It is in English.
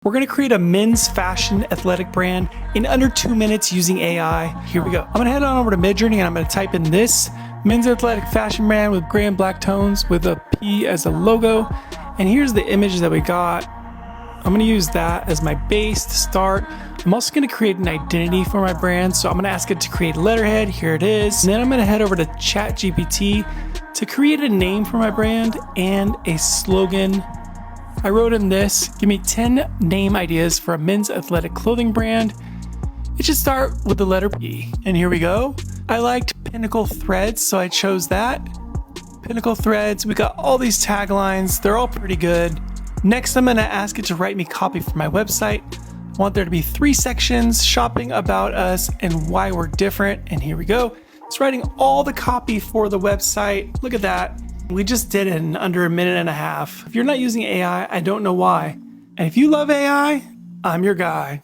We're gonna create a men's fashion athletic brand in under 2 minutes using AI. Here we go. I'm gonna head on over to Midjourney and I'm gonna type in this men's athletic fashion brand with gray and black tones with a P as a logo. And here's the image that we got. I'm gonna use that as my base to start. I'm also gonna create an identity for my brand. So I'm gonna ask it to create a letterhead. Here it is. And then I'm gonna head over to ChatGPT to create a name for my brand and a slogan. I wrote in this, give me 10 name ideas for a men's athletic clothing brand. It should start with the letter P. And here we go. I liked Pinnacle Threads, so I chose that. Pinnacle Threads, we got all these taglines. They're all pretty good. Next, I'm gonna ask it to write me copy for my website. I want there to be 3 sections, shopping, about us, and why we're different. And here we go. It's writing all the copy for the website. Look at that. We just did it in under a minute and a half. If you're not using AI, I don't know why. And if you love AI, I'm your guy.